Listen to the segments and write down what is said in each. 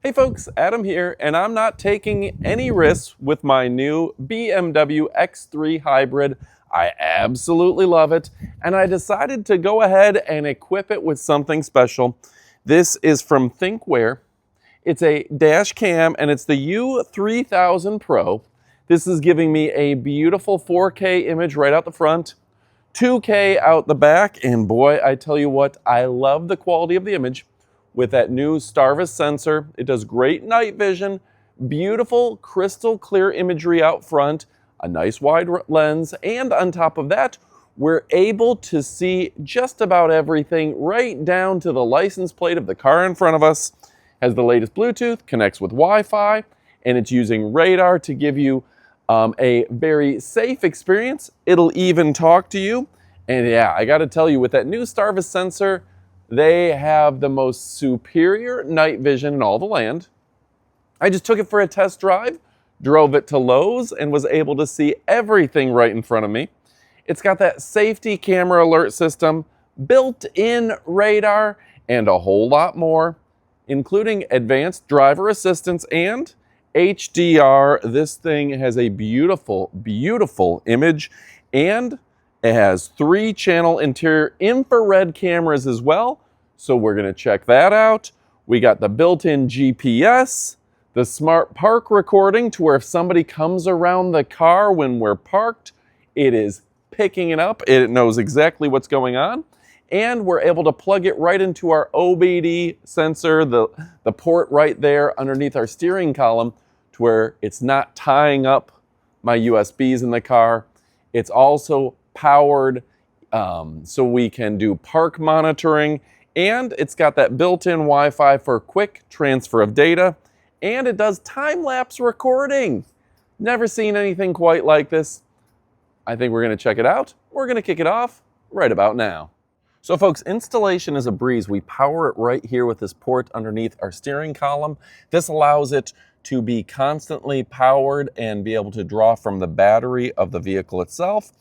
Hey folks, Adam here, and I'm not taking any risks with my new BMW X3 Hybrid. I absolutely love it, and I decided to go ahead and equip it with something special. This is from THINKWARE. It's a dash cam, and it's the U3000 Pro. This is giving me a beautiful 4K image right out the front, 2K out the back, and boy, I tell you what, I love the quality of the image. With that new STARVIS sensor, it does great night vision, beautiful crystal clear imagery out front, a nice wide lens, and on top of that, we're able to see just about everything right down to the license plate of the car in front of us. Has the latest Bluetooth, connects with Wi-Fi, and it's using radar to give you a very safe experience. It'll even talk to you. And yeah, I gotta tell you, with that new STARVIS sensor, they have the most superior night vision in all the land. I just took it for a test drive, drove it to Lowe's, and was able to see everything right in front of me. It's got that safety camera alert system, built-in radar, and a whole lot more, including advanced driver assistance and HDR. This thing has a beautiful, beautiful image, and it has 3-channel interior infrared cameras as well, so we're going to check that out. We got the built-in GPS, the smart park recording to where if somebody comes around the car when we're parked, it is picking it up. It knows exactly what's going on, and we're able to plug it right into our OBD sensor, the port right there underneath our steering column, to where it's not tying up my USBs in the car. It's also powered so we can do park monitoring, and it's got that built-in Wi-Fi for quick transfer of data, and it does time-lapse recording. Never seen anything quite like this. I think we're going to check it out. We're going to kick it off right about now. So folks, installation is a breeze. We power it right here with this port underneath our steering column. This allows it to be constantly powered and be able to draw from the battery of the vehicle itself.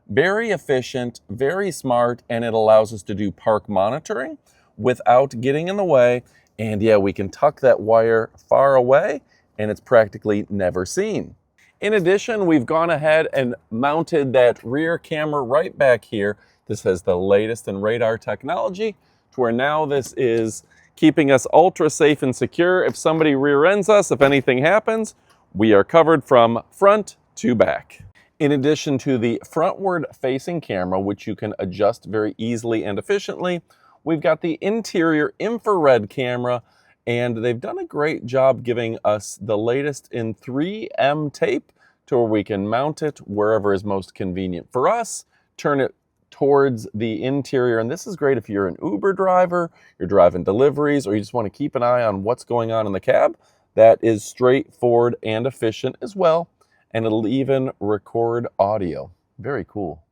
Very efficient, very smart, and it allows us to do park monitoring without getting in the way. And yeah, we can tuck that wire far away and it's practically never seen. In addition, we've gone ahead and mounted that rear camera right back here. This has the latest in radar technology to where now this is keeping us ultra safe and secure. If somebody rear ends us, if anything happens, we are covered from front to back. In addition to the frontward facing camera, which you can adjust very easily and efficiently, we've got the interior infrared camera, and they've done a great job giving us the latest in 3M tape to where we can mount it wherever is most convenient for us, turn it towards the interior. And this is great if you're an Uber driver, you're driving deliveries, or you just want to keep an eye on what's going on in the cab. That is straightforward and efficient as well. And it'll even record audio. Very cool.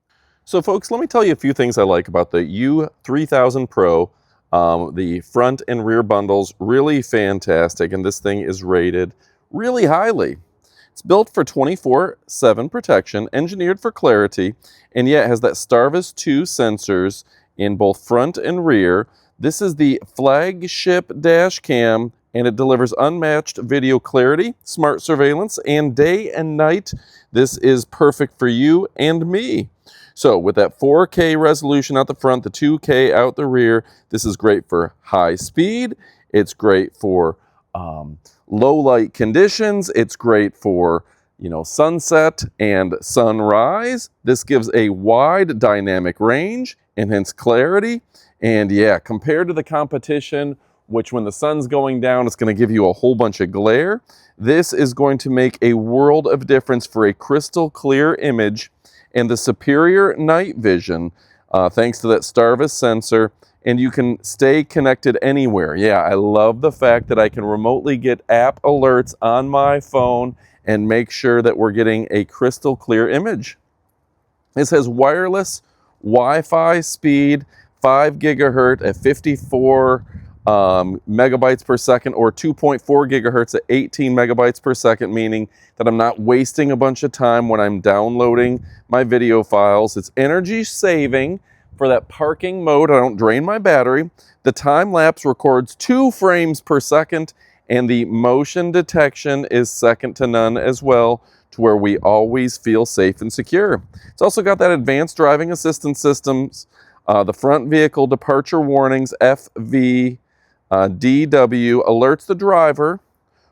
So folks, let me tell you a few things I like about the U3000 Pro. The front and rear bundles, really fantastic, and this thing is rated really highly. It's built for 24/7 protection, engineered for clarity, and yet it has that STARVIS 2 sensors in both front and rear. This is the flagship dash cam, and it delivers unmatched video clarity, smart surveillance, and day and night. This is perfect for you and me. So with that 4K resolution out the front, the 2K out the rear, this is great for high speed. It's great for low light conditions. It's great for, sunset and sunrise. This gives a wide dynamic range and hence clarity. And yeah, compared to the competition, which when the sun's going down, it's going to give you a whole bunch of glare. This is going to make a world of difference for a crystal clear image and the superior night vision, thanks to that STARVIS sensor, and you can stay connected anywhere. Yeah, I love the fact that I can remotely get app alerts on my phone and make sure that we're getting a crystal clear image. This has wireless Wi-Fi speed, 5 gigahertz at 54 megabytes per second, or 2.4 gigahertz at 18 megabytes per second, meaning that I'm not wasting a bunch of time when I'm downloading my video files. It's energy saving for that parking mode. I don't drain my battery. The time lapse records 2 frames per second, And the motion detection is second to none as well, to where we always feel safe and secure. It's also got that advanced driving assistance systems, the front vehicle departure warnings, FVDW, alerts the driver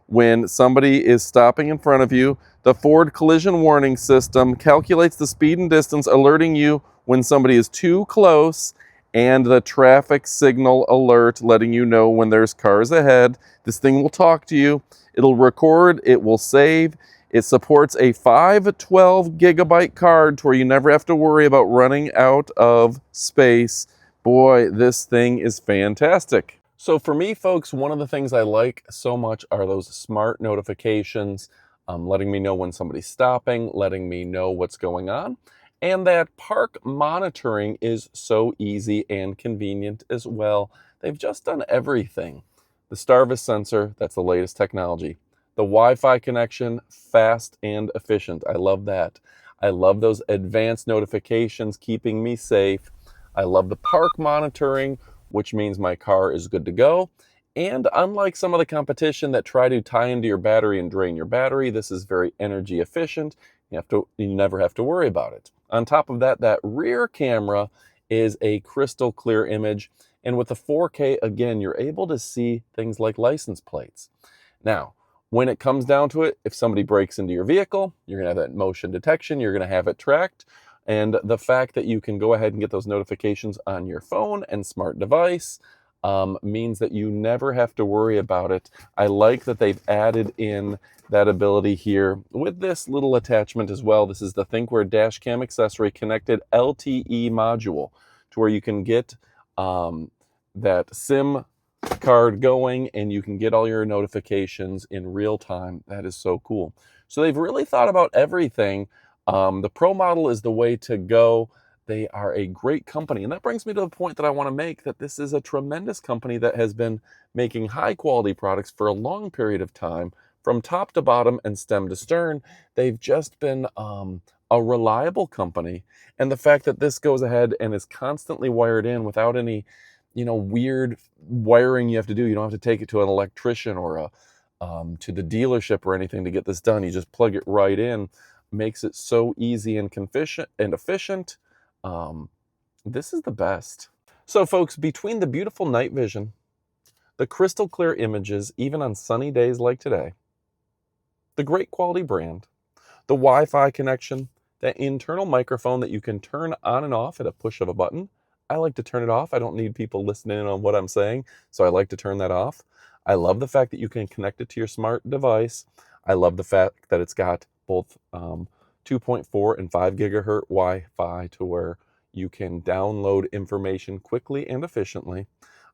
when somebody is stopping in front of you. The forward collision warning system calculates the speed and distance, alerting you when somebody is too close, and the traffic signal alert letting you know when there's cars ahead. This thing will talk to you. It'll record, it will save. It supports a 512 gigabyte card to where you never have to worry about running out of space. Boy, this thing is fantastic. So for me, folks, one of the things I like so much are those smart notifications, letting me know when somebody's stopping, letting me know what's going on. And that park monitoring is so easy and convenient as well. They've just done everything. The STARVIS sensor, that's the latest technology. The Wi-Fi connection, fast and efficient. I love that. I love those advanced notifications keeping me safe. I love the park monitoring, which means my car is good to go. And unlike some of the competition that try to tie into your battery and drain your battery, this is very energy efficient. You never have to worry about it. On top of that, that rear camera is a crystal clear image. And with the 4K, again, you're able to see things like license plates. Now, when it comes down to it, if somebody breaks into your vehicle, you're going to have that motion detection, you're going to have it tracked. And the fact that you can go ahead and get those notifications on your phone and smart device means that you never have to worry about it. I like that they've added in that ability here with this little attachment as well. This is the THINKWARE dash cam accessory connected LTE module, to where you can get that SIM card going and you can get all your notifications in real time. That is so cool. So they've really thought about everything. The Pro model is the way to go. They are a great company. And that brings me to the point that I want to make, that this is a tremendous company that has been making high quality products for a long period of time, from top to bottom and stem to stern. They've just been a reliable company. And the fact that this goes ahead and is constantly wired in without any, weird wiring you have to do. You don't have to take it to an electrician or to the dealership or anything to get this done. You just plug it right in. Makes it so easy and efficient. This is the best. So folks, between the beautiful night vision, the crystal clear images, even on sunny days like today, the great quality brand, the Wi-Fi connection, that internal microphone that you can turn on and off at a push of a button. I like to turn it off. I don't need people listening in on what I'm saying, so I like to turn that off. I love the fact that you can connect it to your smart device. I love the fact that it's got both 2.4 and 5 gigahertz Wi-Fi, to where you can download information quickly and efficiently.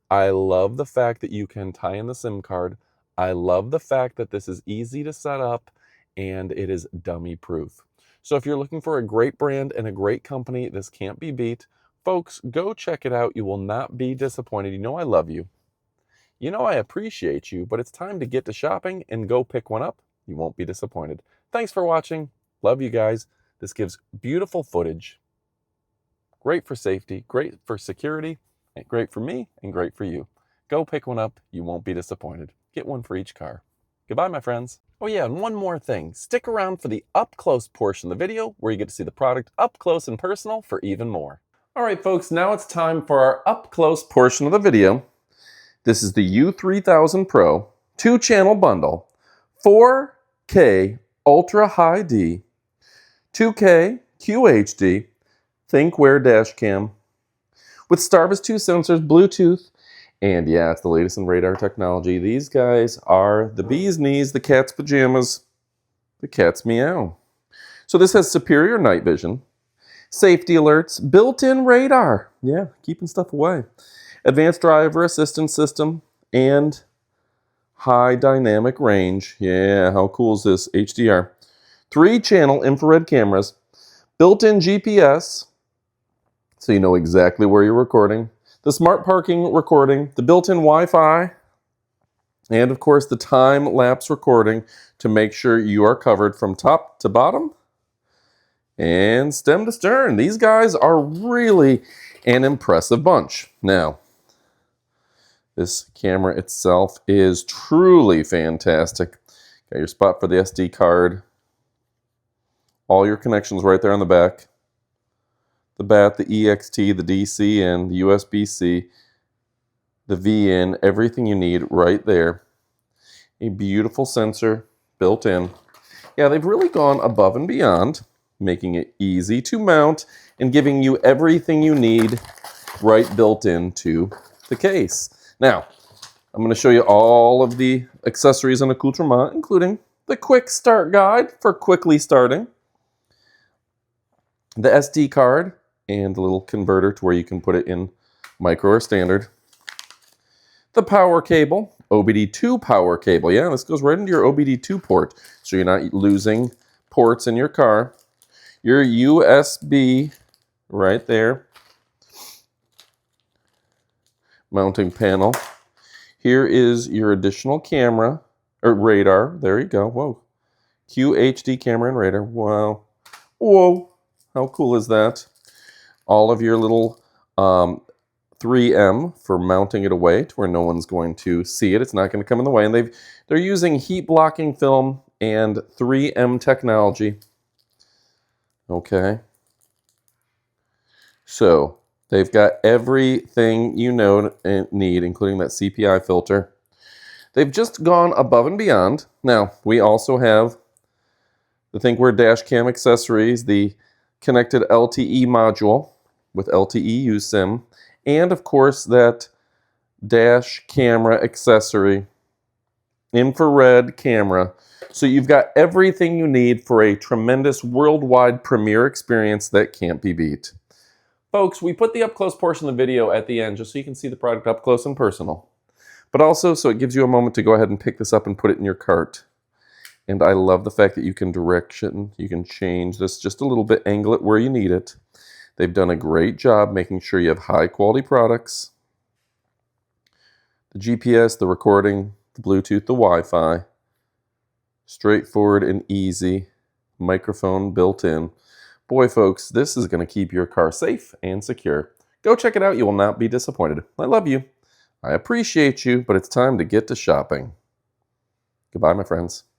I love the fact that you can tie in the SIM card. I love the fact that this is easy to set up and it is dummy proof. So if you're looking for a great brand and a great company, this can't be beat. Folks, go check it out. You will not be disappointed. You know I love you. You know I appreciate you, but it's time to get to shopping and go pick one up. You won't be disappointed. Thanks for watching. Love you guys. This gives beautiful footage. Great for safety, great for security, and great for me, and great for you. Go pick one up. You won't be disappointed. Get one for each car. Goodbye, my friends. Oh yeah, and one more thing. Stick around for the up-close portion of the video, where you get to see the product up close and personal for even more. All right, folks, now it's time for our up-close portion of the video. This is the U3000 Pro 2-channel bundle, 4K Ultra High D, 2K QHD, THINKWARE dash cam, with STARVIS 2 sensors, Bluetooth, and yeah, it's the latest in radar technology. These guys are the bee's knees, the cat's pajamas, the cat's meow. So this has superior night vision, safety alerts, built-in radar, yeah, keeping stuff away, advanced driver assistance system, and high dynamic range. Yeah, how cool is this? HDR. 3-channel infrared cameras, built-in GPS, so you know exactly where you're recording, the smart parking recording, the built-in Wi-Fi, and of course the time-lapse recording to make sure you are covered from top to bottom and stem to stern. These guys are really an impressive bunch. Now, This camera itself is truly fantastic. Got your spot for the SD card. All your connections right there on the back. The BAT, the EXT, the DC in, the USB-C, the V in, everything you need right there. A beautiful sensor built in. Yeah, they've really gone above and beyond, making it easy to mount and giving you everything you need right built into the case. Now, I'm going to show you all of the accessories and accoutrements, including the quick start guide for quickly starting, the SD card, and the little converter to where you can put it in micro or standard, the power cable, OBD2 power cable. Yeah, this goes right into your OBD2 port, so you're not losing ports in your car. Your USB right there. Mounting panel. Here is your additional camera, or radar. There you go. Whoa. QHD camera and radar. Wow. Whoa. How cool is that? All of your little 3M for mounting it away to where no one's going to see it. It's not going to come in the way. And they're using heat blocking film and 3M technology. Okay. So they've got everything you know and need, including that CPI filter. They've just gone above and beyond. Now, we also have the THINKWARE dash cam accessories, the connected LTE module with LTE USIM, and of course that dash camera accessory, infrared camera. So you've got everything you need for a tremendous worldwide premiere experience that can't be beat. Folks, we put the up-close portion of the video at the end just so you can see the product up close and personal. But also so it gives you a moment to go ahead and pick this up and put it in your cart. And I love the fact that you can direction, you can change this just a little bit, angle it where you need it. They've done a great job making sure you have high-quality products. The GPS, the recording, the Bluetooth, the Wi-Fi. Straightforward and easy. Microphone built in. Boy, folks, this is going to keep your car safe and secure. Go check it out. You will not be disappointed. I love you. I appreciate you, but it's time to get to shopping. Goodbye, my friends.